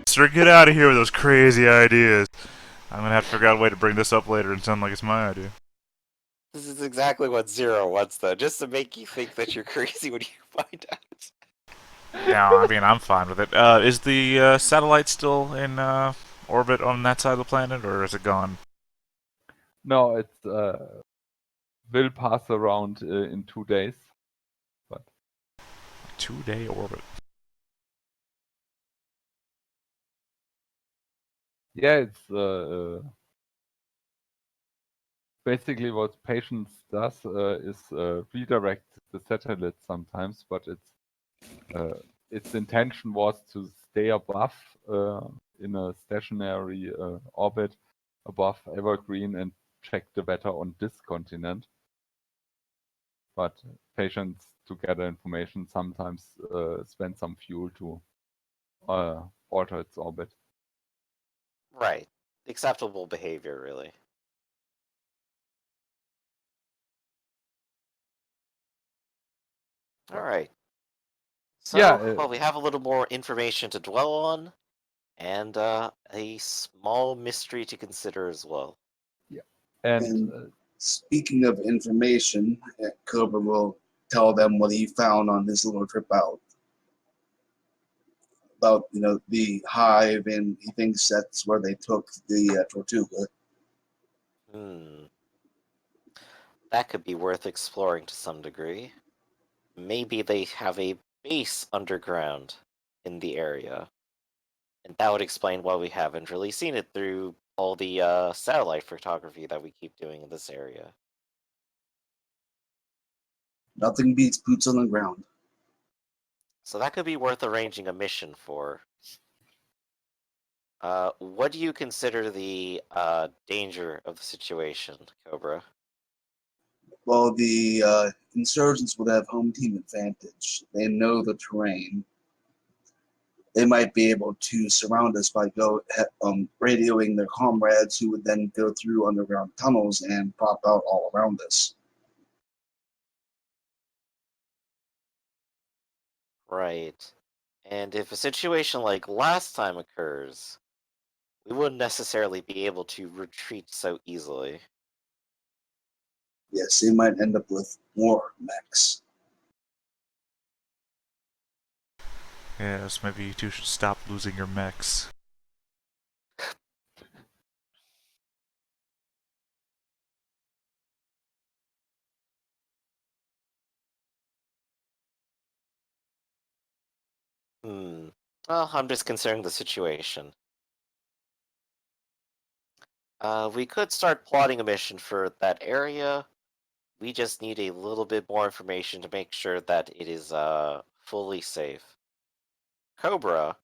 Sir, get out of here with those crazy ideas. I'm gonna have to figure out a way to bring this up later and sound like it's my idea. This is exactly what Zero wants, though, just to make you think that you're crazy when you find out. Yeah, I mean, I'm fine with it. Is the satellite still in orbit on that side of the planet, or is it gone? No, it's will pass around in 2 days. But 2-day orbit. yeah, it's basically what Patience does is redirect the satellite sometimes, but its intention was to stay above in a stationary orbit above Evergreen and check the weather on this continent. But Patience, to gather information, sometimes spend some fuel to alter its orbit. Right. Acceptable behavior, really. Alright. So, Yeah, well, we have a little more information to dwell on, and a small mystery to consider as well. and And speaking of information, Cobra will tell them what he found on his little trip out about, the hive, and he thinks that's where they took the Tortuga. Hmm. That could be worth exploring to some degree. Maybe they have a base underground in the area. And that would explain why we haven't really seen it through all the satellite photography that we keep doing in this area. Nothing beats boots on the ground. So that could be worth arranging a mission for. What do you consider the danger of the situation, Cobra? Well, the insurgents would have home team advantage. They know the terrain. They might be able to surround us by radioing their comrades, who would then go through underground tunnels and pop out all around us. Right. And if a situation like last time occurs, we wouldn't necessarily be able to retreat so easily. Yes, they might end up with more mechs. Yes, maybe you two should stop losing your mechs. Well, I'm just considering the situation. We could start plotting a mission for that area. We just need a little bit more information to make sure that it is fully safe. Cobra,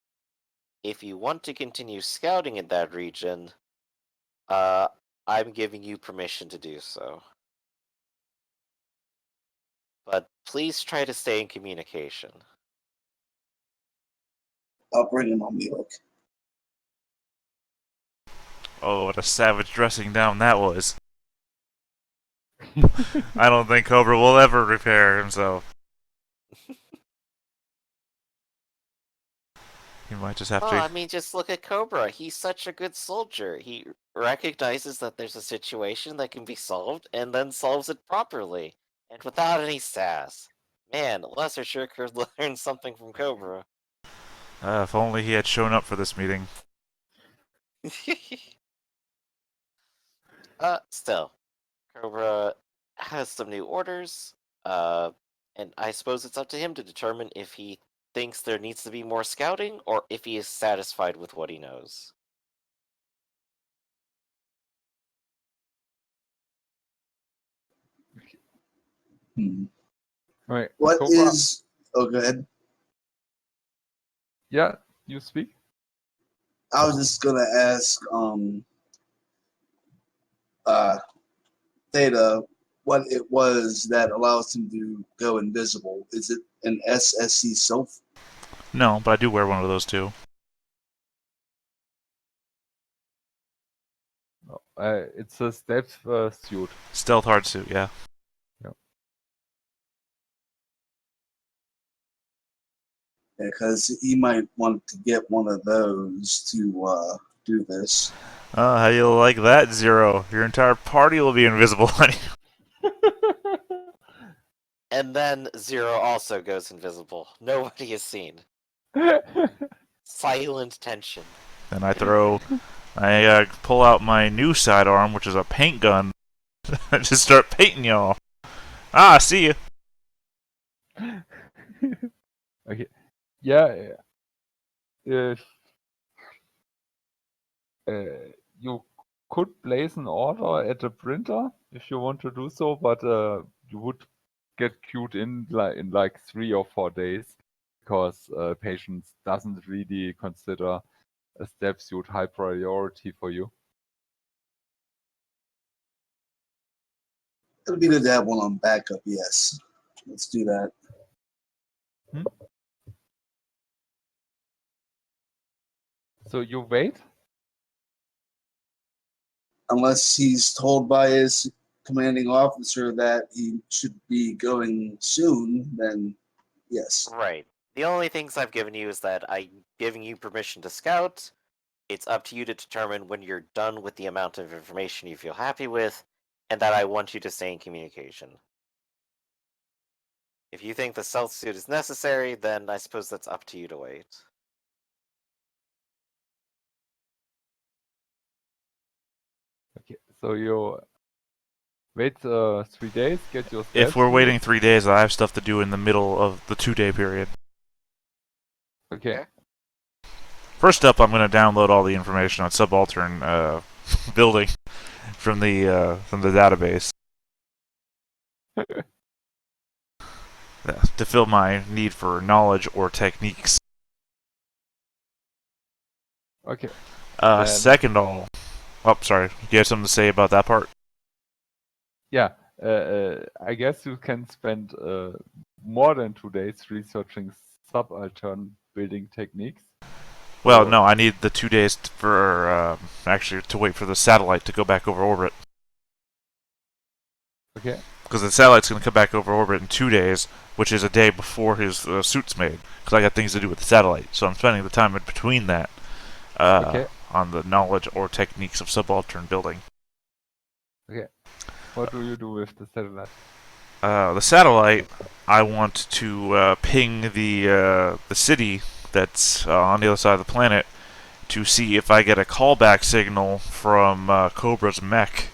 if you want to continue scouting in that region, uh, I'm giving you permission to do so. But please try to stay in communication. I'll bring him on Milk. Oh, what a savage dressing down that was. I don't think Cobra will ever repair himself. He might just have Oh, to. I mean, just look at Cobra. He's such a good soldier. He recognizes that there's a situation that can be solved and then solves it properly and without any sass. Man, Lesser sure could learn something from Cobra. If only he had shown up for this meeting. Still, Cobra has some new orders, uh, and I suppose it's up to him to determine if he thinks there needs to be more scouting or if he is satisfied with what he knows. right, What Cobra. is... Oh, go ahead. Yeah, you speak. I was just gonna ask uh Theta what it was that allows him to go invisible. Is it an SSC self? No, but I do wear one of those too. It's a stealth suit. Stealth hard suit, yeah. because he might want to get one of those to do this. Oh, how you like that, Zero? Your entire party will be invisible. And then Zero also goes invisible. Nobody is seen. Silent tension. Then I pull out my new sidearm, which is a paint gun, and just start painting y'all. Ah, see you. Okay. Yeah. If you could place an order at the printer if you want to do so, but you would get queued in like 3 or 4 days because patients doesn't really consider a step suit high priority for you. It'd be good to have one on backup. Yes, let's do that. So you wait. Unless he's told by his commanding officer that he should be going soon, then yes. Right. The only things I've given you is that I'm giving you permission to scout. It's up to you to determine when you're done with the amount of information you feel happy with, and that I want you to stay in communication. If you think the stealth suit is necessary, then I suppose that's up to you to wait. Okay, so you wait 3 days, get your If steps we're suit. waiting 3 days, I have stuff to do in the middle of the 2-day period. Okay. Okay. First up, I'm going to download all the information on Subaltern building from the database to fill my need for knowledge or techniques. Okay. Then- Second, oh, sorry. You have something to say about that part? Yeah. I guess you can spend more than 2 days researching subaltern building techniques. Well, So- no, I need the 2 days for actually to wait for the satellite to go back over orbit. Okay. Because the satellite's going to come back over orbit in 2 days, which is a day before his suit's made. Because I got things to do with the satellite, so I'm spending the time in between that Okay. on the knowledge or techniques of subaltern building. What do you do with the satellite? The satellite, I want to ping the city that's on the other side of the planet to see if I get a callback signal from Cobra's mech.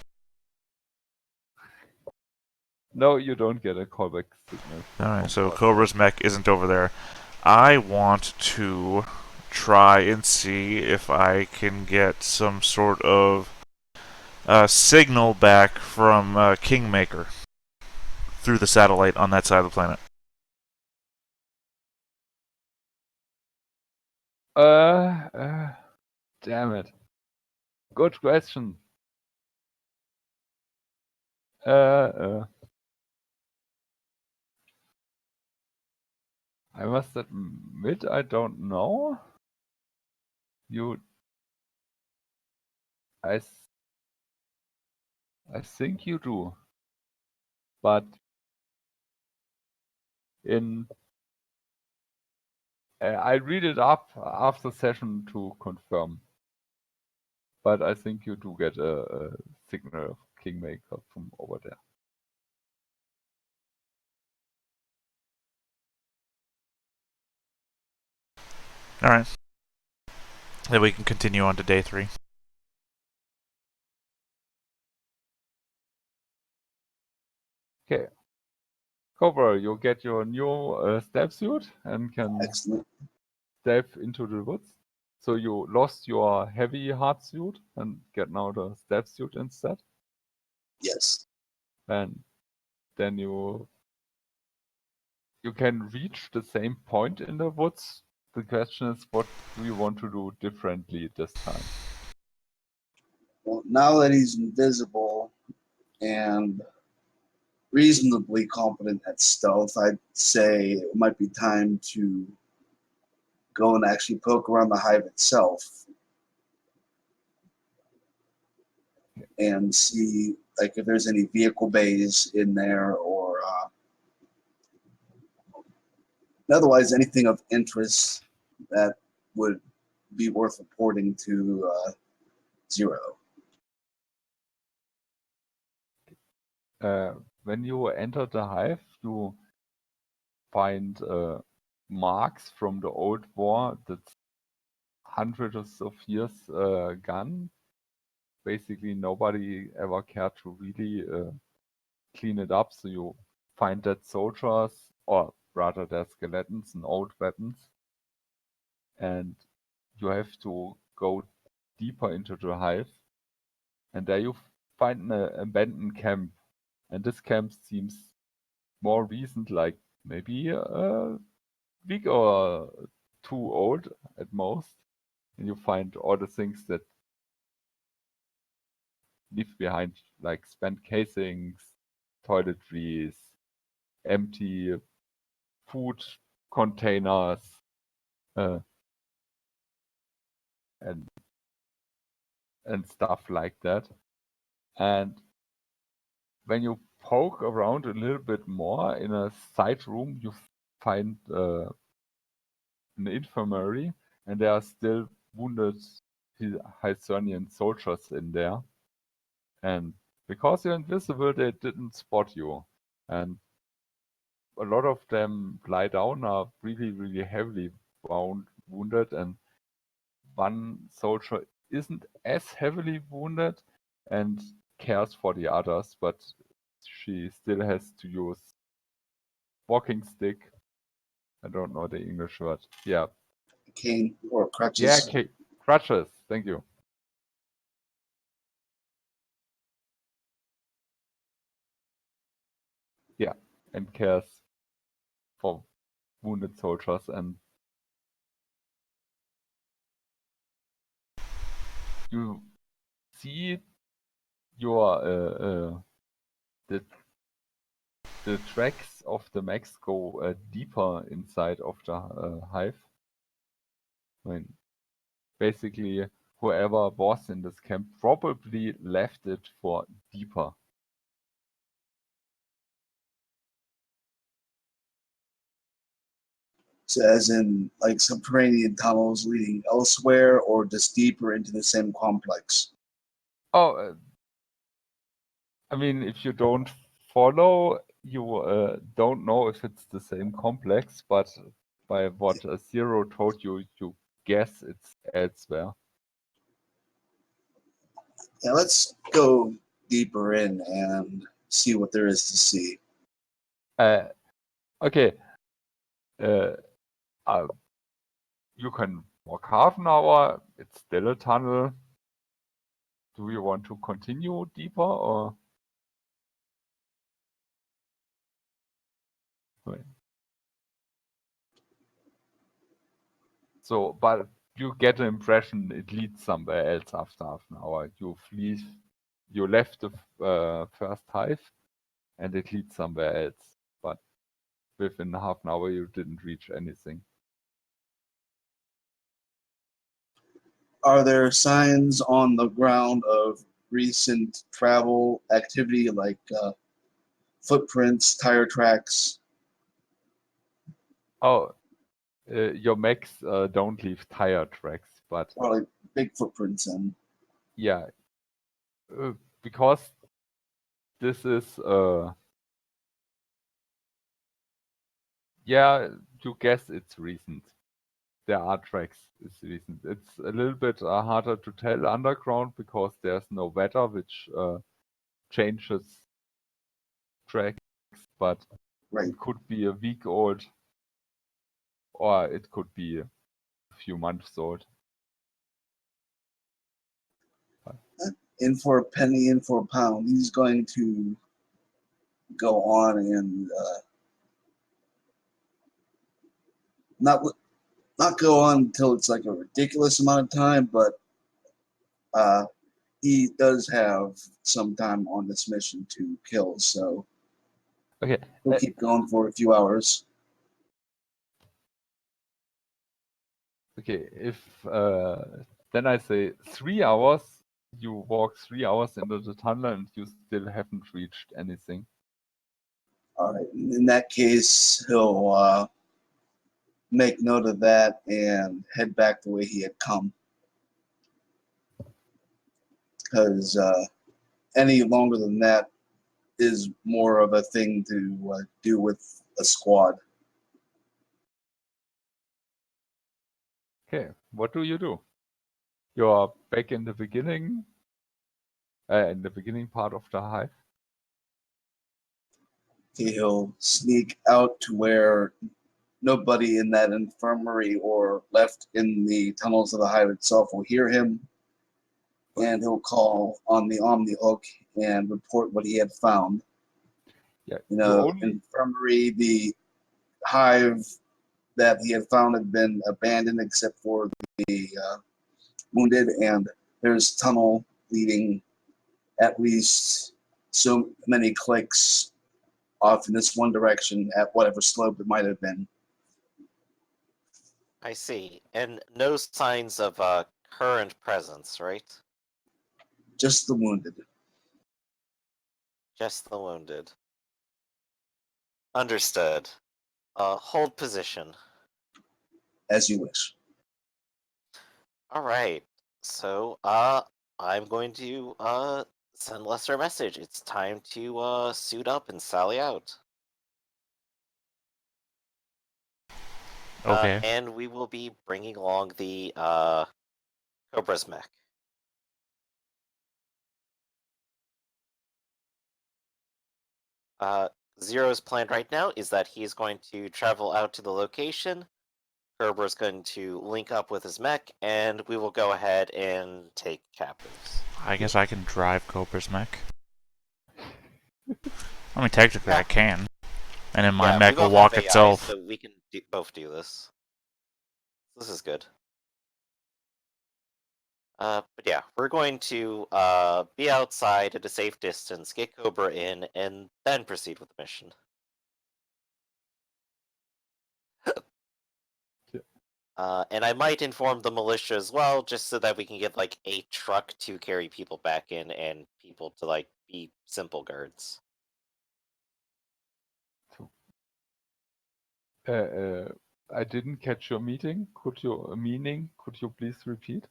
No, you don't get a callback signal. Alright, so Cobra's mech isn't over there. I want to try and see if I can get some sort of signal back from Kingmaker through the satellite on that side of the planet. Damn it. Good question. I must admit I don't know. I think you do. But I read it up after session to confirm. But I think you do get a signal of Kingmaker from over there. Alright. Then we can continue on to day 3. Okay. Cobra, you get your new step suit and can Excellent. step into the woods. So you lost your heavy hard suit and get now the step suit instead. Yes. And then you can reach the same point in the woods. The question is, what do you want to do differently this time? Well, now that he's invisible and reasonably competent at stealth, I'd say it might be time to go and actually poke around the hive itself and see like if there's any vehicle bays in there or otherwise, anything of interest that would be worth reporting to Zero. When you enter the hive, you find marks from the old war that's hundreds of years gone. Basically, nobody ever cared to really clean it up, so you find dead soldiers, or rather their skeletons and old weapons, and you have to go deeper into the hive, and there you find an abandoned camp, and this camp seems more recent, like maybe a week or two old at most, and you find all the things that leave behind, like spent casings, toiletries, empty food containers, and stuff like that. And when you poke around a little bit more in a side room, you find an infirmary, and there are still wounded Hycernian soldiers in there. And because you're invisible, they didn't spot you. And a lot of them lie down, are really, really heavily wounded, and one soldier isn't as heavily wounded and cares for the others, but she still has to use walking stick. I don't know the English word. Yeah. Cane or crutches. Yeah, crutches. Thank you. Yeah, and cares for wounded soldiers, and you see your the tracks of the mechs go deeper inside of the hive. I mean, basically, whoever was in this camp probably left it for deeper. So as in like subterranean tunnels leading elsewhere, or just deeper into the same complex. Oh, I mean, if you don't follow, you don't know if it's the same complex, but by what Zero told you, you guess it's elsewhere. Yeah, let's go deeper in and see what there is to see. Okay. You can walk half an hour. It's still a tunnel. Do you want to continue deeper, or? Wait. So, but you get the impression it leads somewhere else after half an hour. You left the first hive, and it leads somewhere else. But within half an hour, you didn't reach anything. Are there signs on the ground of recent travel activity, like footprints, tire tracks? Oh, your mechs don't leave tire tracks, but Or like big footprints and yeah, because this is yeah, you guess it's recent. There are tracks. It's recent. It's a little bit harder to tell underground because there's no weather, which changes tracks. But right. it could be a week old, or it could be a few months old. In for a penny, in for a pound. He's going to go on and not go on until it's like a ridiculous amount of time, but he does have some time on this mission to kill, so Okay. we'll keep going for a few hours. Okay. If then I say 3 hours, you walk 3 hours into the tunnel and you still haven't reached anything. All right. In that case, he'll make note of that and head back the way he had come. Because any longer than that is more of a thing to do with a squad. Okay, what do? You're back in the beginning part of the hive. He'll sneak out to where nobody in that infirmary or left in the tunnels of the hive itself will hear him, and he'll call on the Omni Hook and report what he had found. Yeah, Infirmary, the hive that he had found had been abandoned except for the wounded, and there's tunnel leading at least so many clicks off in this one direction at whatever slope it might have been. I see. And no signs of current presence, right? Just the wounded. Just the wounded. Understood. Hold position. As you wish. All right. So, I'm going to send Lester a message. It's time to suit up and sally out. Okay. And we will be bringing along the Cobra's mech. Zero's plan right now is that he's going to travel out to the location. Cobra's going to link up with his mech, and we will go ahead and take captives. I guess I can drive Cobra's mech. I mean, technically I can. And then my Yeah, mech we will both walk have AI, itself. so we can both do this. This is good. But yeah, we're going to be outside at a safe distance, get Cobra in, and then proceed with the mission. And I might inform the militia as well, just so that we can get like a truck to carry people back in and people to like be simple guards. I didn't catch your meaning. Could you please repeat?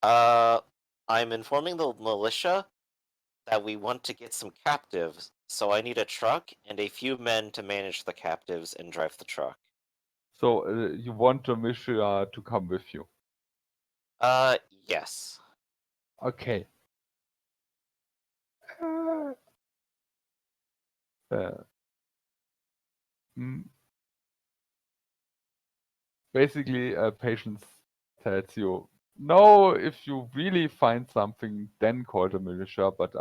I'm informing the militia that we want to get some captives, so I need a truck and a few men to manage the captives and drive the truck. So you want the militia to come with you? Yes. Okay. Mm. Basically, Patience tells you, no, if you really find something, then call the militia, but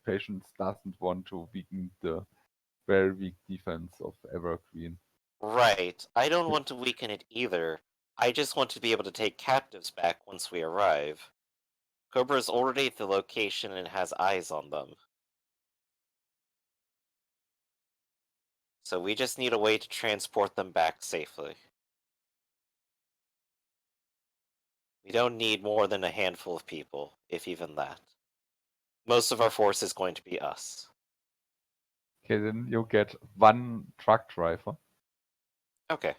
Patience doesn't want to weaken the very weak defense of Evergreen. Right. I don't want to weaken it either. I just want to be able to take captives back once we arrive. Cobra's already at the location and has eyes on them. So we just need a way to transport them back safely. We don't need more than a handful of people, if even that. Most of our force is going to be us. Okay, then you get one truck driver. Okay.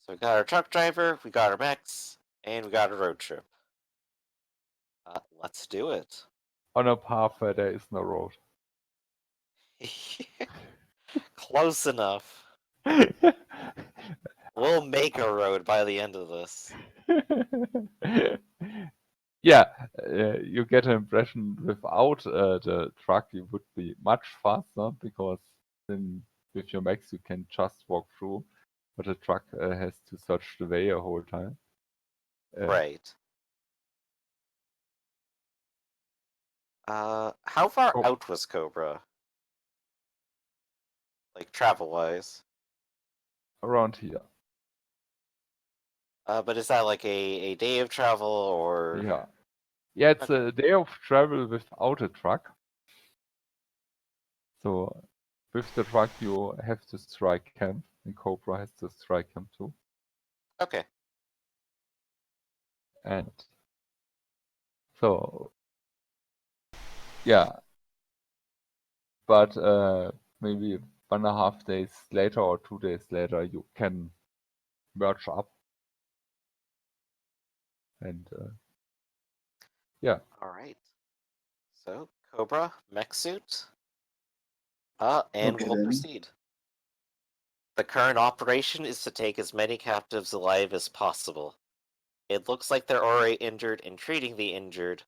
So we got our truck driver, we got our mechs, and we got a road trip. Let's do it. On a path where there is no road. Close enough. We'll make a road by the end of this. Yeah, you get an impression without the truck you would be much faster, because then with your max you can just walk through, but the truck has to search the way a whole time. Right. How far Oh. out was Cobra? Like travel-wise? Around here. But is that like a day of travel or? Yeah. Yeah, it's a day of travel without a truck. So with the truck you have to strike camp, and Cobra has to strike camp too. Okay. And so yeah. But maybe 1.5 days later or 2 days later, you can merge up. And yeah. All right. So, Cobra, mech suit. And Okay, we'll then. proceed. The current operation is to take as many captives alive as possible. It looks like they're already injured, and treating the injured,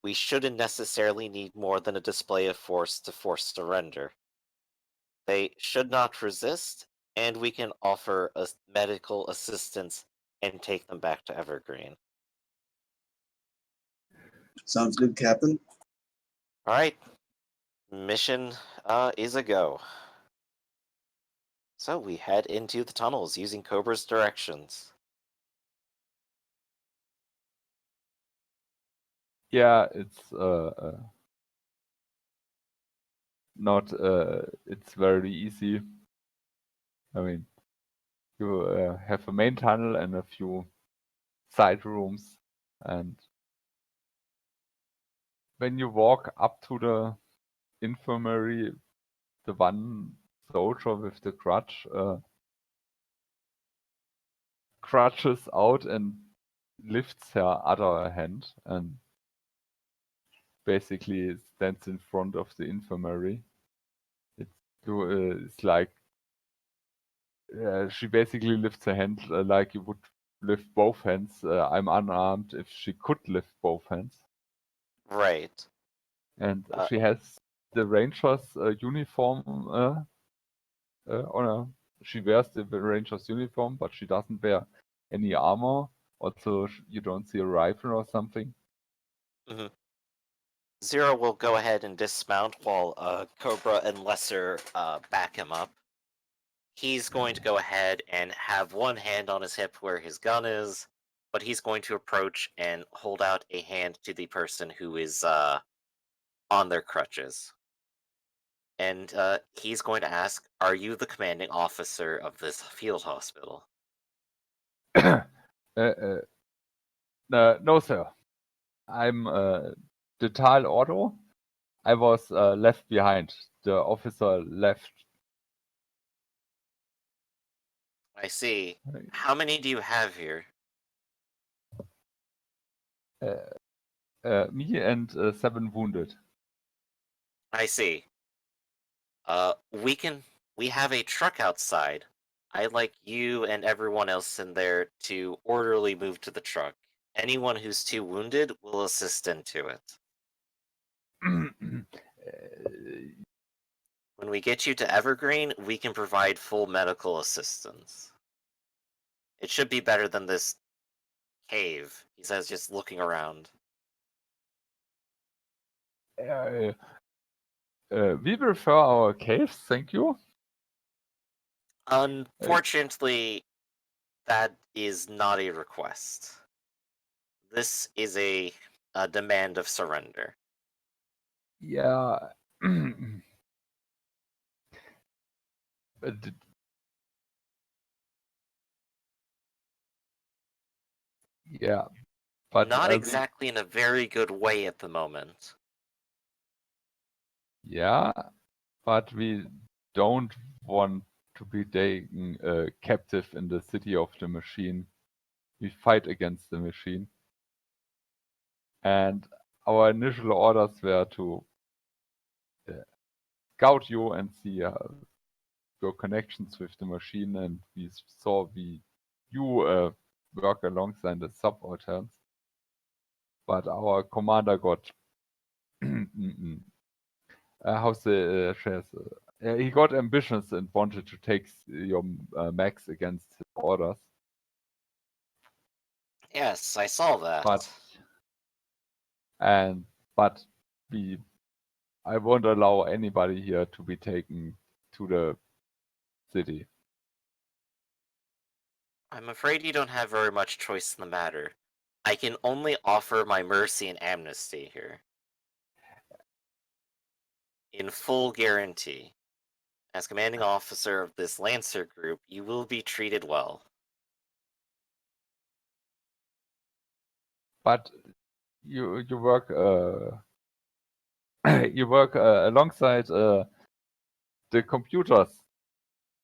we shouldn't necessarily need more than a display of force to force surrender. They should not resist, and we can offer us medical assistance and take them back to Evergreen. Sounds good, Captain. All right, mission is a go. So we head into the tunnels using Cobra's directions. Yeah, it's not it's very easy. I mean, you have a main tunnel and a few side rooms, and when you walk up to the infirmary, the one soldier with the crutch crutches out and lifts her other hand and basically stands in front of the infirmary. It's like she basically lifts her hand like you would lift both hands. I'm unarmed if she could lift both hands. Right. And she has the ranger's uniform on her. She wears the ranger's uniform, but she doesn't wear any armor. Also, you don't see a rifle or something. Zero will go ahead and dismount while Cobra and Lesser back him up. He's going to go ahead and have one hand on his hip where his gun is, but he's going to approach and hold out a hand to the person who is on their crutches. And he's going to ask, "Are you the commanding officer of this field hospital?" No, sir. I'm Detail Otto. I was left behind. The officer left. I see. How many do you have here? Me and 7 wounded. I see. We have a truck outside. I'd like you and everyone else in there to orderly move to the truck. Anyone who's too wounded will assist into it. When we get you to Evergreen, we can provide full medical assistance. It should be better than this cave, he says, just looking around. We prefer our caves, thank you. Unfortunately, that is not a request. This is a demand of surrender. Yeah. Yeah, but not exactly in a very good way at the moment. Yeah, but we don't want to be taken captive in the city of the machine. We fight against the machine. And our initial orders were to scout you and see your connections with the machine, and we saw you work alongside the subalterns. But our commander got he got ambitious and wanted to take your mechs against his orders. Yes, I saw that. But I won't allow anybody here to be taken to the city. I'm afraid you don't have very much choice in the matter. I can only offer my mercy and amnesty here. In full guarantee. As commanding officer of this Lancer group, you will be treated well. But you work you work alongside the computers.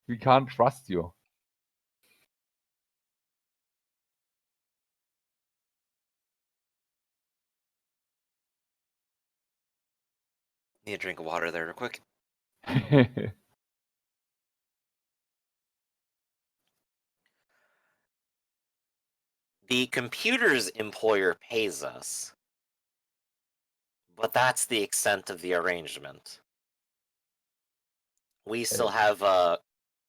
We can't trust you. Need a drink of water there real quick. The computer's employer pays us, but that's the extent of the arrangement. We still have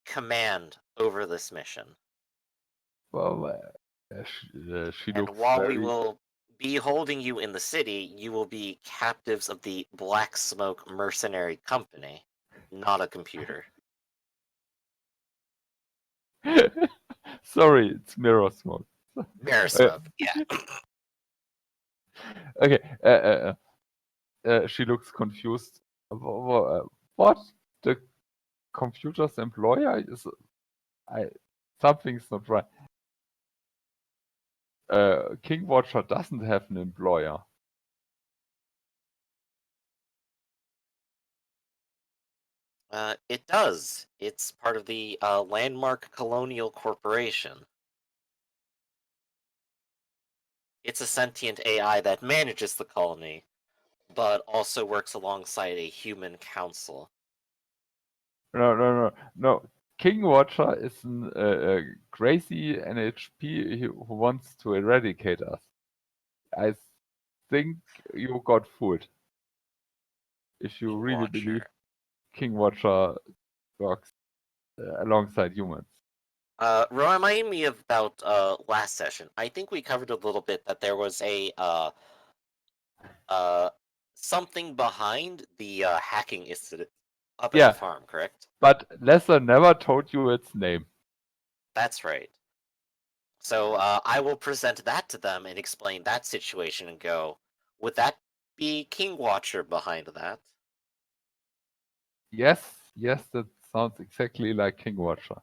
command over this mission. Well, she And looks while we very. will be holding you in the city, you will be captives of the Black Smoke Mercenary Company, not a computer. Sorry, it's mirror smoke. Mirror Smoke, yeah. Okay. She looks confused. What? The computer's employer is. Something's not right. King Watcher doesn't have an employer. It does. It's part of the Landmark Colonial Corporation. It's a sentient AI that manages the colony, but also works alongside a human council. No. King Watcher is a crazy NHP who wants to eradicate us. I think you got fooled. If you King really Watcher. believe King Watcher works alongside humans. Remind me about last session. I think we covered a little bit that there was a something behind the hacking incident up at Yeah. the farm, correct? But Lesser never told you its name. That's right. So I will present that to them and explain that situation and go, would that be King Watcher behind that? Yes, that sounds exactly like King Watcher.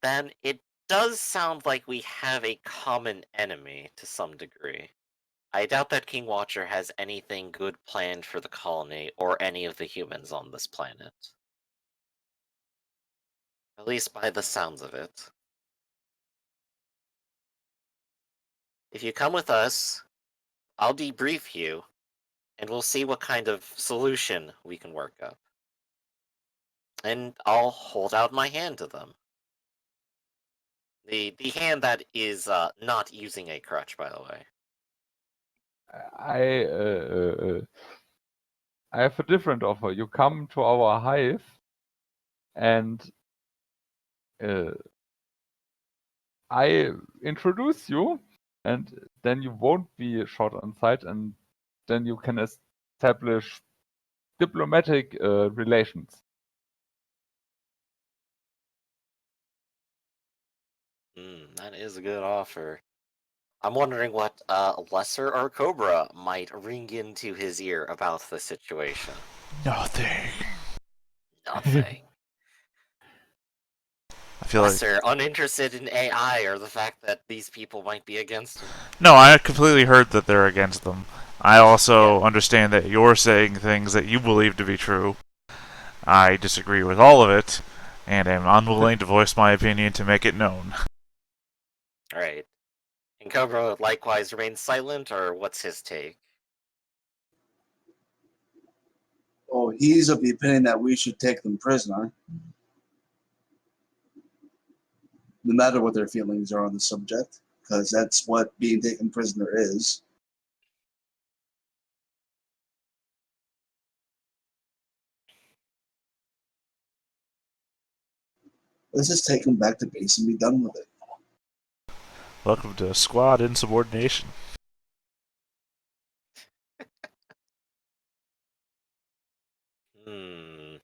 Then it does sound like we have a common enemy to some degree. I doubt that King Watcher has anything good planned for the colony or any of the humans on this planet. At least by the sounds of it. If you come with us, I'll debrief you, and we'll see what kind of solution we can work up. And I'll hold out my hand to them. The hand that is not using a crutch, by the way. I have a different offer. You come to our hive, and I introduce you, and then you won't be shot on sight, and then you can establish diplomatic relations. That is a good offer. I'm wondering what Lesser or Cobra might ring into his ear about the situation. Nothing. Nothing. I feel like Lesser, uninterested in AI or the fact that these people might be against him. no. I completely heard that they're against them. I also understand that you're saying things that you believe to be true. I disagree with all of it, and am unwilling to voice my opinion to make it known. Alright. And Cobra likewise remains silent, or what's his take? Oh, he's of the opinion that we should take them prisoner, no matter what their feelings are on the subject, because that's what being taken prisoner is. Let's just take them back to base and be done with it. Welcome to Squad Insubordination. The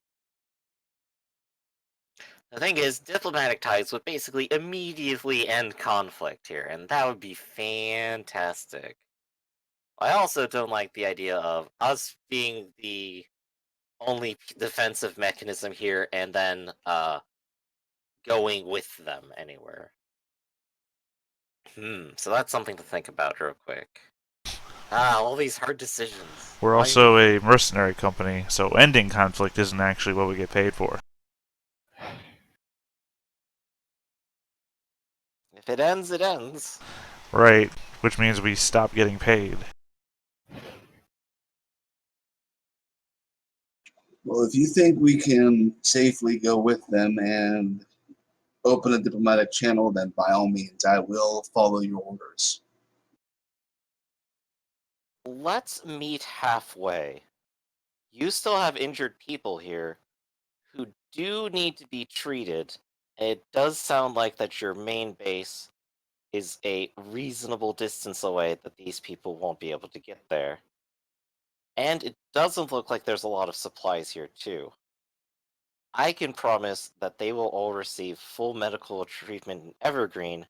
thing is, diplomatic ties would basically immediately end conflict here, and that would be fantastic. I also don't like the idea of us being the only defensive mechanism here and then going with them anywhere. So that's something to think about real quick. All these hard decisions. We're also a mercenary company, so ending conflict isn't actually what we get paid for. If it ends, it ends. Right, which means we stop getting paid. Well, if you think we can safely go with them and open a diplomatic channel, then by all means, I will follow your orders. Let's meet halfway. You still have injured people here who do need to be treated. It does sound like that your main base is a reasonable distance away that these people won't be able to get there. And it doesn't look like there's a lot of supplies here too. I can promise that they will all receive full medical treatment in Evergreen,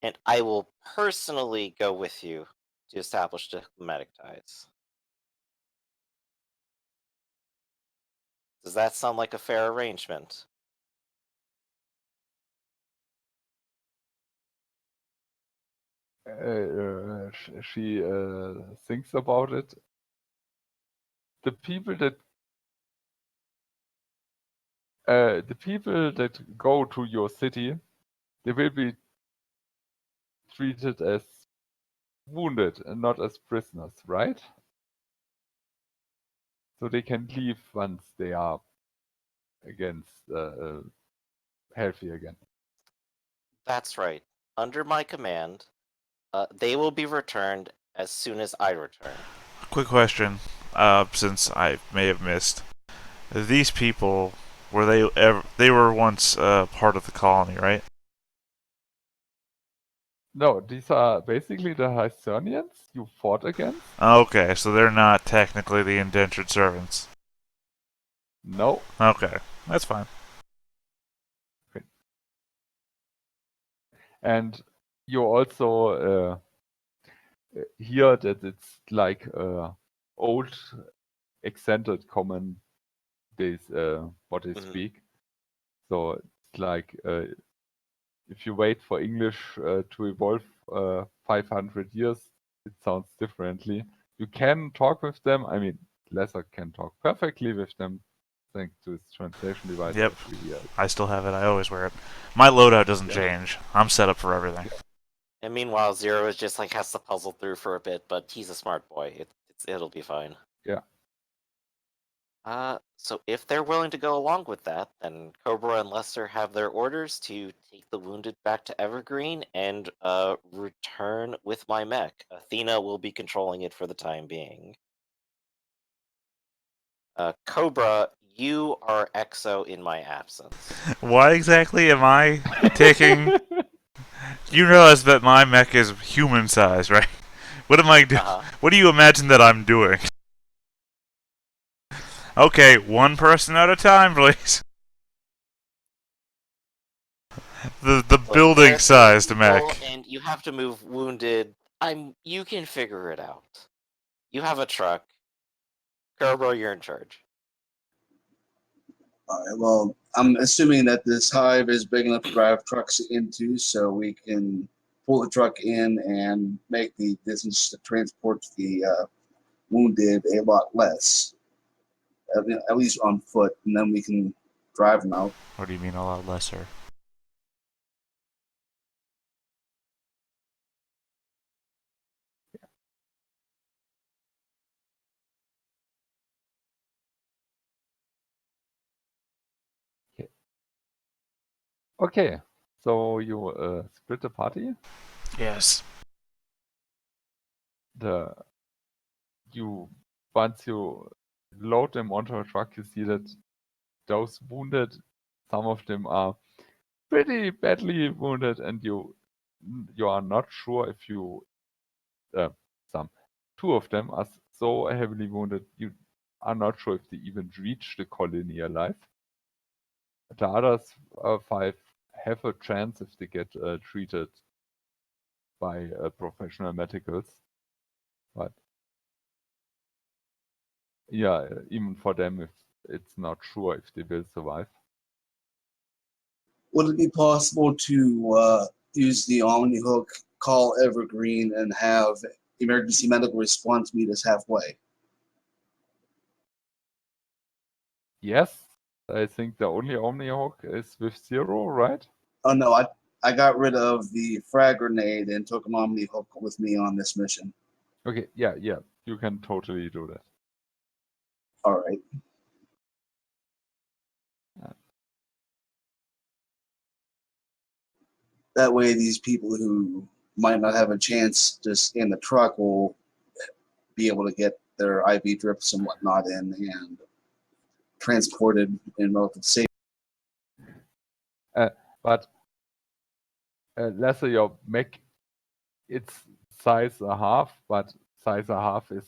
and I will personally go with you to establish diplomatic ties. Does that sound like a fair arrangement? She thinks about it. The people that go to your city, they will be treated as wounded and not as prisoners, right? So they can leave once they are healthy again. That's right. Under my command, they will be returned as soon as I return. Quick question, since I may have missed. These people, they were once part of the colony, right? No, these are basically the Hycernians you fought against. Okay, so they're not technically the indentured servants. No. Okay, that's fine. Okay. And you also hear that it's like old accented common days what they speak. So it's like if you wait for English to evolve 500 years, it sounds differently. You can talk with them. I mean, Lesser can talk perfectly with them thanks to his translation device. Yep. I still have it. I always wear it. My loadout doesn't change. I'm set up for everything. And meanwhile, Zero is just like has to puzzle through for a bit, but he's a smart boy. It'll be fine. Yeah. So if they're willing to go along with that, then Cobra and Lester have their orders to take the wounded back to Evergreen and return with my mech. Athena will be controlling it for the time being. Cobra, you are Exo in my absence. Why exactly am I taking... You realize that my mech is human size, right? What am I doing? What do you imagine that I'm doing? Okay, one person at a time, please. The building sized mech. And you have to move wounded. You can figure it out. You have a truck. Cobra, you're in charge. Alright, well, I'm assuming that this hive is big enough to drive trucks into, so we can pull the truck in and make the distance to transport the wounded a lot less. At least on foot, and then we can drive them out. What do you mean a lot lesser? Okay, so you split the party. Yes. Once you load them onto a truck, you see that those wounded, some of them are pretty badly wounded, and you are not sure if two of them are so heavily wounded you are not sure if they even reach the colony alive. The others 5 have a chance if they get treated by professional medicals, but yeah, even for them, if it's not sure if they will survive. Would it be possible to use the Omni Hook, call Evergreen, and have emergency medical response meet us halfway. Yes, I think the only Omnihawk is with Zero, right? Oh no, I got rid of the frag grenade and took an Omni-Hook with me on this mission. Okay, yeah, you can totally do that. All right. That way, these people who might not have a chance to stay in the truck will be able to get their IV drips and whatnot in and transported in relative safety. But Lesser, your mech, it's size a half, but size a half is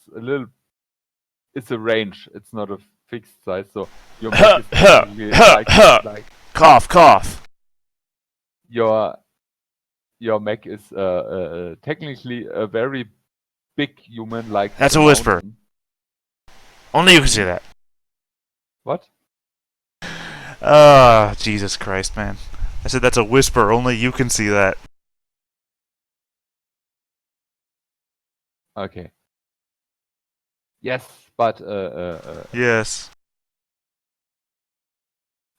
it's a range. It's not a fixed size. So your mech is technically like Cough, cough. your mech is technically a very big human, like That's the a whisper. mountain. Only you can see that. What? Jesus Christ, man. I said that's a whisper. Only you can see that. Okay. Yes, but Yes.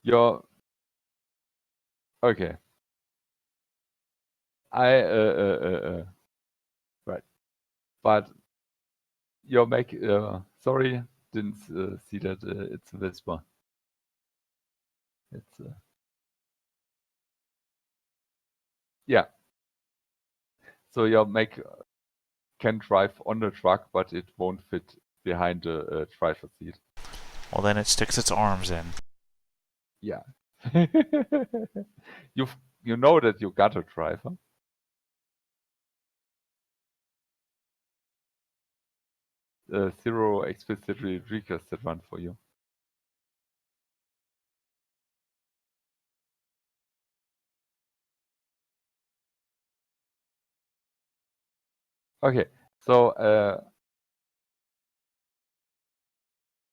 your okay. Right, but your mech. Sorry, didn't see that. It's a whisper. It's yeah. So your mech can drive on the truck, but it won't fit behind the driver's seat. Well, then it sticks its arms in. Yeah. You know that you got a driver. Zero explicitly requested one for you. Okay, so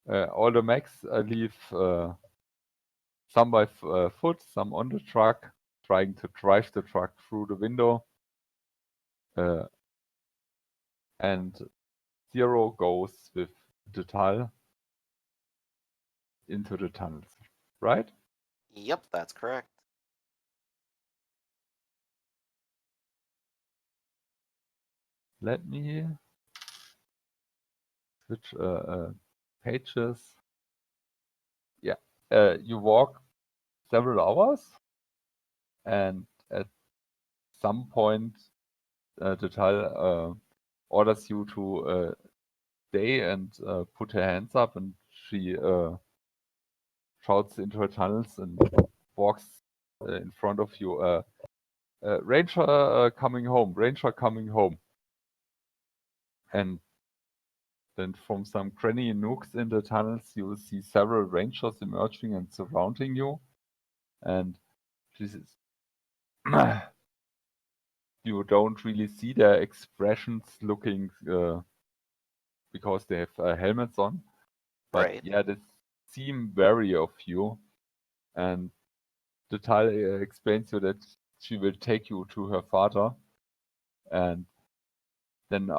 all the mechs leave some by foot, some on the truck, trying to drive the truck through the window. And Zero goes with the Tal into the tunnels, right? Yep, that's correct. Let me switch pages. Yeah, you walk several hours, and at some point, the Tal orders you to stay and put her hands up, and she shouts into her tunnels and walks in front of you. Ranger coming home. Ranger coming home. And then from some cranny nooks in the tunnels, you will see several rangers emerging and surrounding you. And this is you don't really see their expressions looking because they have helmets on. But Right. yeah, they seem wary of you. And the Tal explains to you that she will take you to her father. And then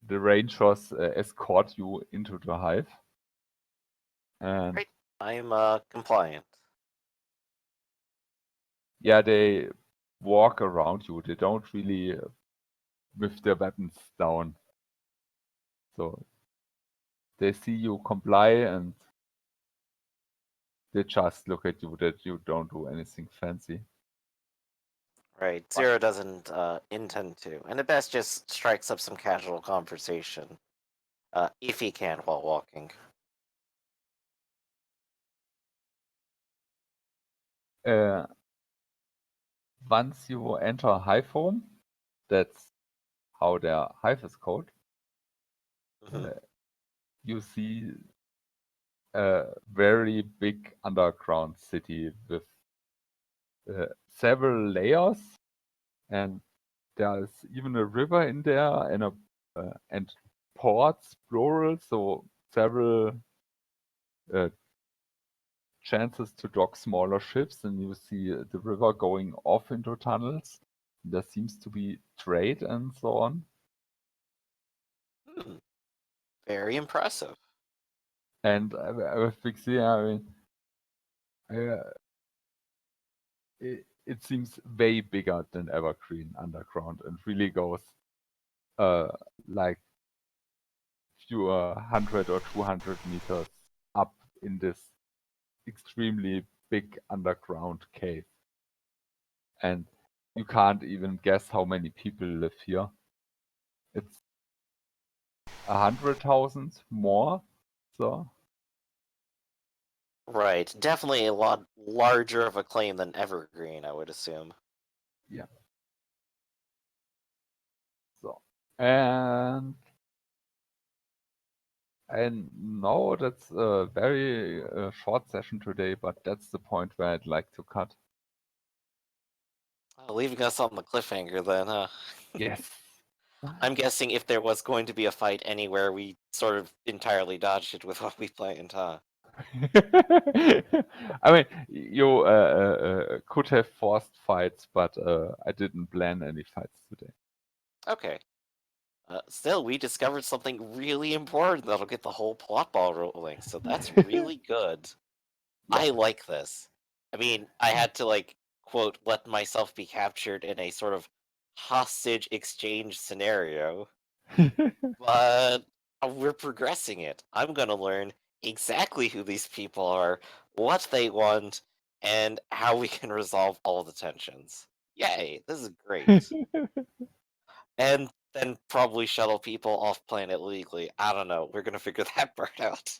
the rangers escort you into the hive. And Right. I'm compliant. yeah, they walk around you. They don't really with their weapons down. So they see you comply and they just look at you that you don't do anything fancy. Right. Zero doesn't intend to. And at best just strikes up some casual conversation. If he can while walking. Once you enter hive home, that's how their hive is called. You see a very big underground city with several layers, and there's even a river in there and ports, plural, so several chances to dock smaller ships, and you see the river going off into tunnels. There seems to be trade and so on. Very impressive. And I was fixing, I mean, it seems way bigger than Evergreen Underground and really goes like fewer 100 or 200 meters up in this extremely big underground cave. And you can't even guess how many people live here. It's 100,000 more, so Right. Definitely a lot larger of a claim than Evergreen, I would assume. so and I know that's a very short session today, but that's the point where I'd like to cut. Leaving us on the cliffhanger then, huh? Yes. I'm guessing if there was going to be a fight anywhere, we sort of entirely dodged it with what we planned, huh? I mean, you could have forced fights, but I didn't plan any fights today. Okay. Still, we discovered something really important that'll get the whole plot ball rolling, so that's really good. Yeah. I like this. I mean, I had to, like, quote, let myself be captured in a sort of hostage exchange scenario, but we're progressing it. I'm gonna learn exactly who these people are, what they want, and how we can resolve all the tensions. Yay, this is great. And then probably shuttle people off planet legally. I don't know. We're gonna figure that part out.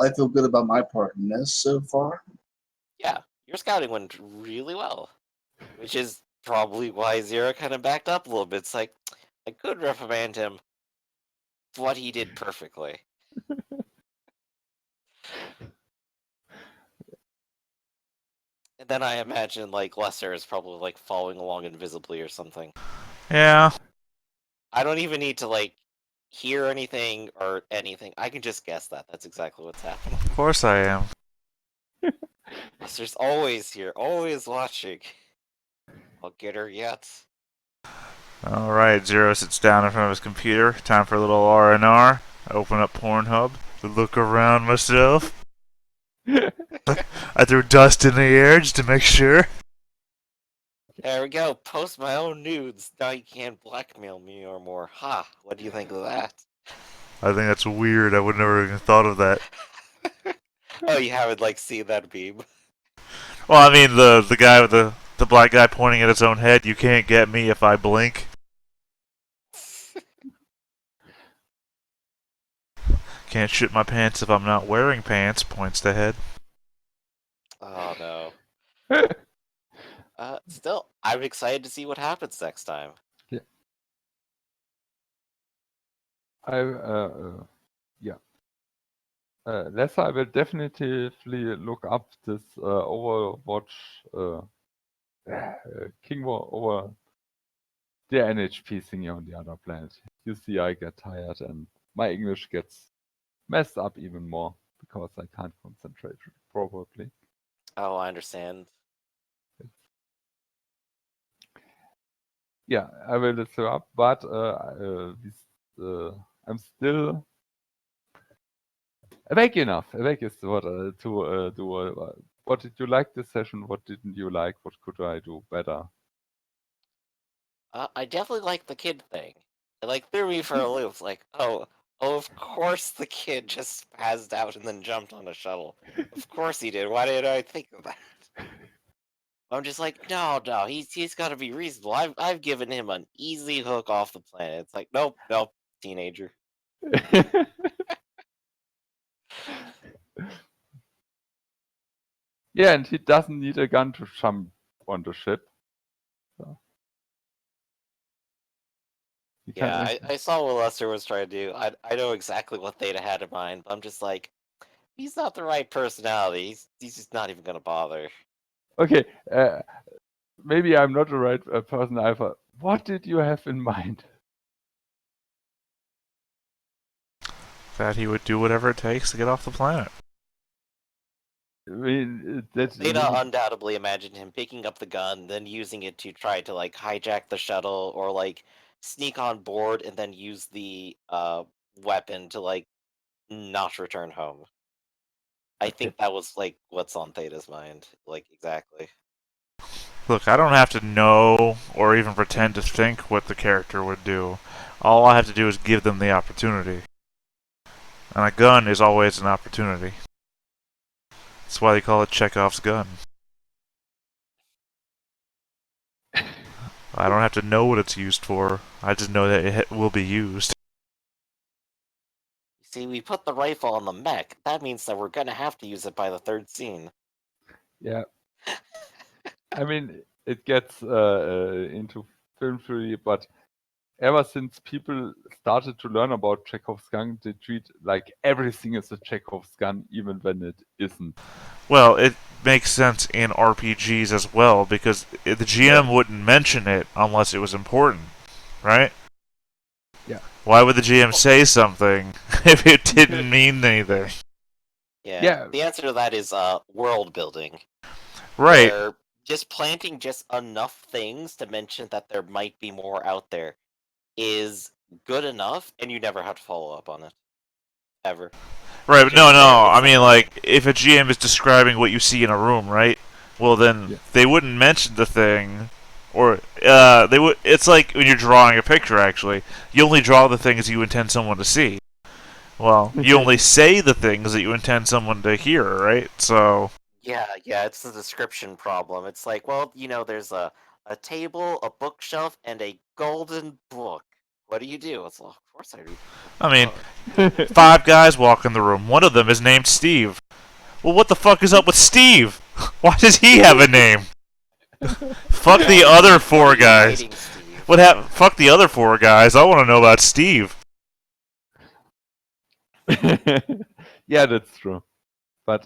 I feel good about my part in this so far. Yeah, your scouting went really well. Which is probably why Zero kind of backed up a little bit. It's like, I could reprimand him, but he did perfectly. And then I imagine, like, Lesser is probably, like, following along invisibly or something. Yeah. I don't even need to, like, hear anything or anything. I can just guess that. That's exactly what's happening. Of course I am. Lester's always here, always watching. I'll get her yet. Alright, Zero sits down in front of his computer. Time for a little R&R. I open up Pornhub to look around myself. I threw dust in the air just to make sure. There we go. Post my own nudes. Now you can't blackmail me or more. Ha! What do you think of that? I think that's weird. I would never even thought of that. Oh, you haven't, like, seen that meme? Well, I mean, the guy with the black guy pointing at his own head. You can't get me if I blink. Can't shit my pants if I'm not wearing pants. Points to head. Oh no. Still, I'm excited to see what happens next time. Lesser, I will definitively look up this Overwatch King War over the NHP thingy on the other planet. You see, I get tired and my English gets messed up even more because I can't concentrate, probably. Oh, I understand. Yeah, I will look it up, but I'm still awake enough. Awake is what to do. What did you like this session? What didn't you like? What could I do better? I definitely like the kid thing. It, like, threw me for a loop. It's like, oh, of course the kid just spazzed out and then jumped on a shuttle. Of course he did. Why didn't I think of that? I'm just like, no, he's got to be reasonable. I've given him an easy hook off the planet. It's like, nope, teenager. Yeah, and he doesn't need a gun to jump on the ship. So. Yeah, I saw what Lester was trying to do. I know exactly what they'd had in mind, but I'm just like, he's not the right personality. He's just not even gonna bother. Okay, maybe I'm not the right person either. What did you have in mind? That he would do whatever it takes to get off the planet. I mean, that's They'd undoubtedly imagined him picking up the gun, then using it to try to, like, hijack the shuttle, or, like, sneak on board and then use the weapon to like not return home. I Okay. think that was like what's on Theta's mind, like exactly. Look, I don't have to know or even pretend to think what the character would do. All I have to do is give them the opportunity. And a gun is always an opportunity. That's why they call it Chekhov's gun. I don't have to know what it's used for. I just know that it will be used. You see, we put the rifle on the mech. That means that we're gonna have to use it by the third scene. Yeah. I mean, it gets into film theory, but ever since people started to learn about Chekhov's gun, they treat like everything is a Chekhov's gun, even when it isn't. Well, it makes sense in RPGs as well, because the GM wouldn't mention it unless it was important, right? Yeah. Why would the GM say something if it didn't mean anything? Yeah. The answer to that is world building. Right. Where just planting just enough things to mention that there might be more out there is good enough, and you never have to follow up on it. Ever. Right, but no, Just there, I it's mean, like- like, if a GM is describing what you see in a room, right? Well, then Yeah. they wouldn't mention the thing, or they would. It's like when you're drawing a picture. Actually, you only draw the things you intend someone to see. Well, you only say the things that you intend someone to hear, right? So, Yeah, it's the description problem. It's like, well, there's a table, a bookshelf, and a golden book. What do you do? It's like, of course I read. I mean, 5 guys walk in the room. One of them is named Steve. Well, what the fuck is up with Steve? Why does he have a name? Fuck the other 4 guys. Fighting Steve. What happened? Fuck the other 4 guys. I want to know about Steve. Yeah, that's true. But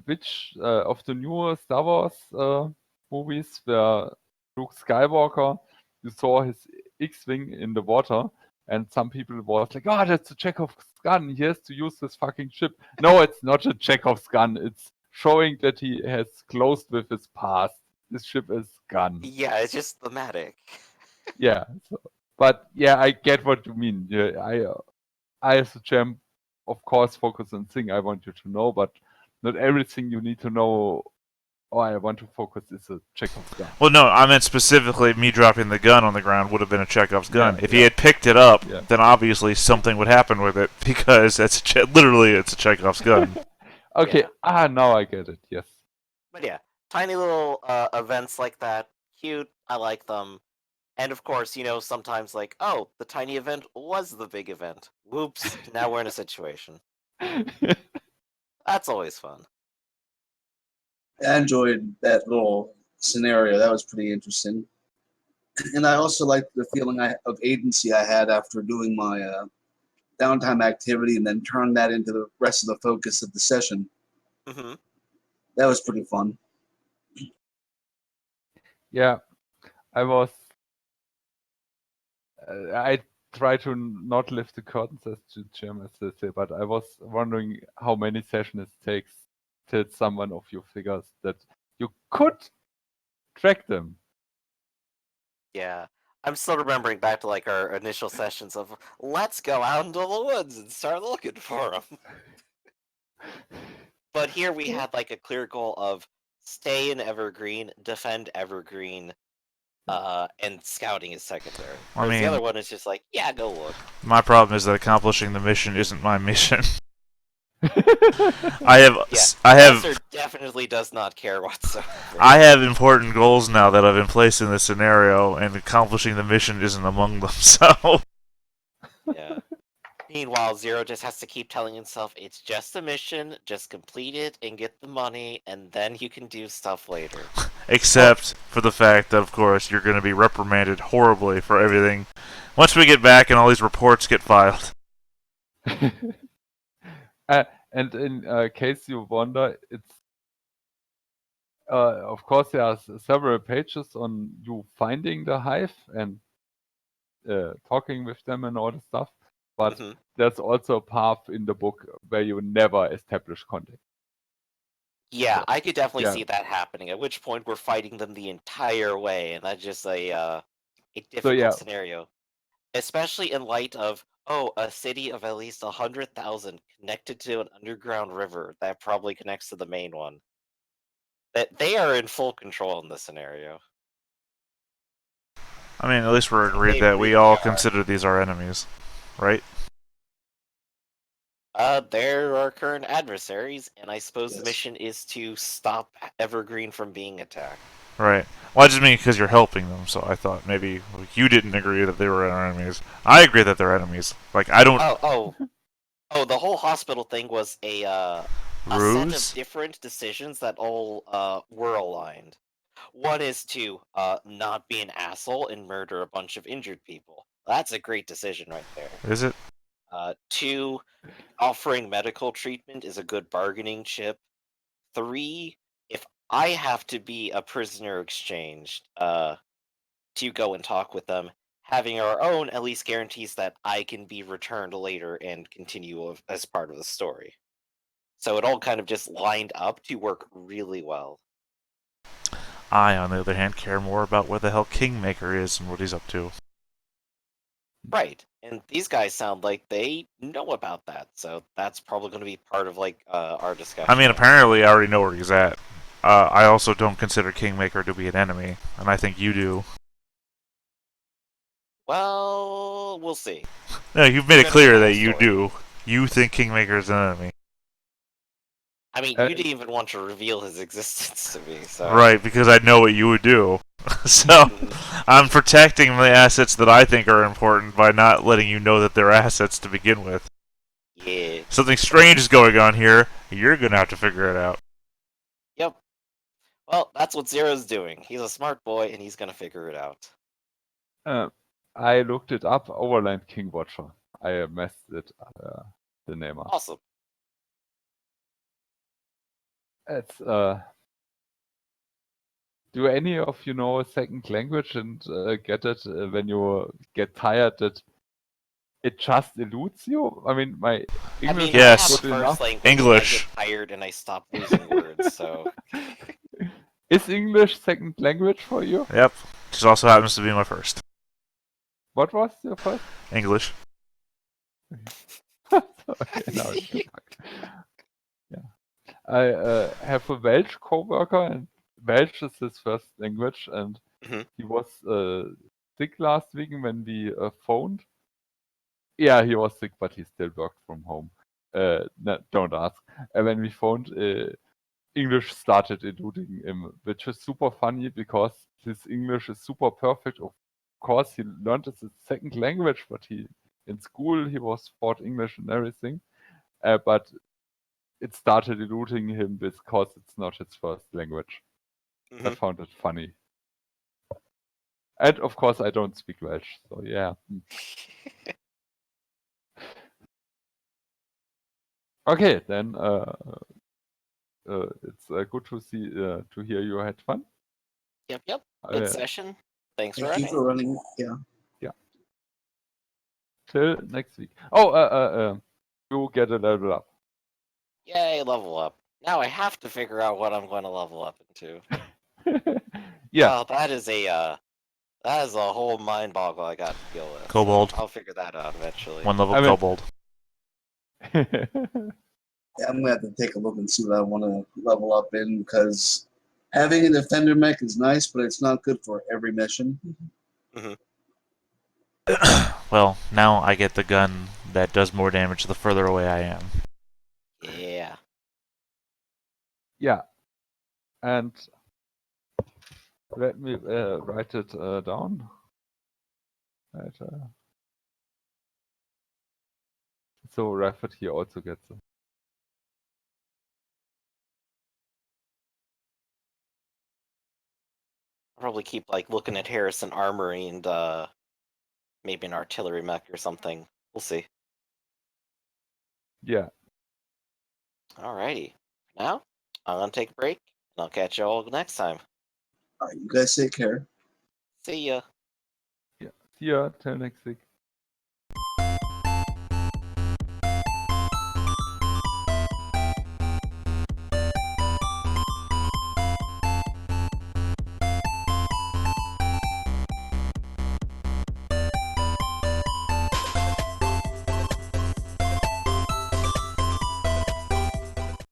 which of the newer Star Wars movies where Luke Skywalker, you saw his X-wing in the water, and some people was like, "Oh, that's a Chekhov's gun. He has to use this fucking ship." No, it's not a Chekhov's gun. It's showing that he has closed with his past. This ship is gone. Yeah, it's just thematic. Yeah, but yeah, I get what you mean. Yeah, I as a champ, of course, focus on thing I want you to know, but not everything you need to know. Oh, I want to focus is a Chekhov's gun. Well, no, I meant specifically me dropping the gun on the ground would have been a Chekhov's gun. Yeah, If he had picked it up, Yeah. then obviously something would happen with it because that's literally it's a Chekhov's gun. Okay, Yeah. now I get it. Yes. But yeah, tiny little events like that, cute. I like them. And of course, sometimes like, oh, the tiny event was the big event. Whoops! Now we're in a situation. That's always fun. I enjoyed that little scenario. That was pretty interesting. And I also liked the feeling of agency I had after doing my downtime activity and then turn that into the rest of the focus of the session. Hmm. That was pretty fun. Yeah, I was. I try to not lift the curtains as to Jim, as they say, but I was wondering how many sessions it takes till someone of you figures that you could track them. Yeah. I'm still remembering back to like our initial sessions of let's go out into the woods and start looking for them. But here we had like a clear goal of stay in Evergreen, defend Evergreen, and scouting is secondary. I Whereas the mean- other one is just like, yeah, go look. My problem is that accomplishing the mission isn't my mission. I have Professor definitely does not care whatsoever. I have important goals now that I've been placed in this scenario, and accomplishing the mission isn't among them. So, Yeah. Meanwhile, Zero just has to keep telling himself it's just a mission, just complete it and get the money, and then you can do stuff later. except for the fact that, of course, you're going to be reprimanded horribly for everything once we get back and all these reports get filed. And in case you wonder, it's of course there are several pages on you finding the hive and talking with them and all the stuff, but Mhm. there's also a path in the book where you never establish contact. Yeah, I could definitely Yeah. see that happening. At which point we're fighting them the entire way, and that's just a difficult yeah. scenario, especially in light of a city of at least 100,000 connected to an underground river that probably connects to the main one. That they are in full control in this scenario. I mean, at least we're agreed They that we really all are. consider these our enemies, right? They're our current adversaries, and I suppose the Yes. mission is to stop Evergreen from being attacked. Right. Well, I just mean because you're helping them, so I thought maybe you didn't agree that they were our enemies. I agree that they're enemies. Like, I don't... Oh, the whole hospital thing was a set of Ruse? different decisions that all were aligned. One is to not be an asshole and murder a bunch of injured people. That's a great decision right there. Is it? Two, offering medical treatment is a good bargaining chip. Three, if I have to be a prisoner exchanged to go and talk with them, having our own at least guarantees that I can be returned later and continue as part of the story. So it all kind of just lined up to work really well. I, on the other hand, care more about where the hell Kingmaker is and what he's up to. Right. And these guys sound like they know about that, so that's probably going to be part of like our discussion. I mean, apparently I already know where he's at. I also don't consider Kingmaker to be an enemy, and I think you do. Well, we'll see. No, you've made it Gonna clear tell that the you story. do. You think Kingmaker is an enemy. I mean, you didn't even want to reveal his existence to me, so Right, because I know what you would do. So, I'm protecting the assets that I think are important by not letting you know that they're assets to begin with. yeah. Something strange is going on here. You're gonna have to figure it out. Yep. Well, that's what Zero's doing. He's a smart boy, and he's gonna figure it out. I looked it up. Overland King Watcher. I messed it the name up. Awesome. It's do any of you know a second language and get it when you get tired that it just eludes you? I mean, my I English mean, Yes. I is have a good first enough. language. English. I get tired and I stop losing words. So Is English second language for you? Yep. Just also happens to be my first. What was your first? English. Okay, now it's good. Yeah. I have a Welsh co-worker, and Welsh is his first language, and Mhm. he was sick last week when we phoned. Yeah, he was sick, but he still worked from home. No, don't ask. When we phoned, English started eluding him, which is super funny because his English is super perfect. Of course, he learned it as a second language, but in school he was taught English and everything. But it started eluding him because it's not his first language. I Mhm. found it funny. And of course, I don't speak Welsh, so yeah. Okay, then it's good to see to hear you had fun. Yep. Good session. Thanks for Thank you running. for running. Yeah. Till next week. Oh, you get a level up. Yay, level up. Now I have to figure out what I'm going to level up into. Yeah, Oh, that is a whole mind boggle I got to deal with. Kobold. So I'll figure that out eventually. One level I mean- kobold. Yeah, I'm gonna have to take a look and see what I want to level up in because having a defender mech is nice, but it's not good for every mission. Well, now I get the gun that does more damage the further away I am. Yeah. yeah. And let me write it down. Right, so Rafford here also gets it. I'll probably keep like looking at Harrison Armory and maybe an artillery mech or something. We'll see. Yeah. Alrighty. Now, I'm gonna take a break, and I'll catch you all next time. All right, you guys take care. See ya. See ya till next week.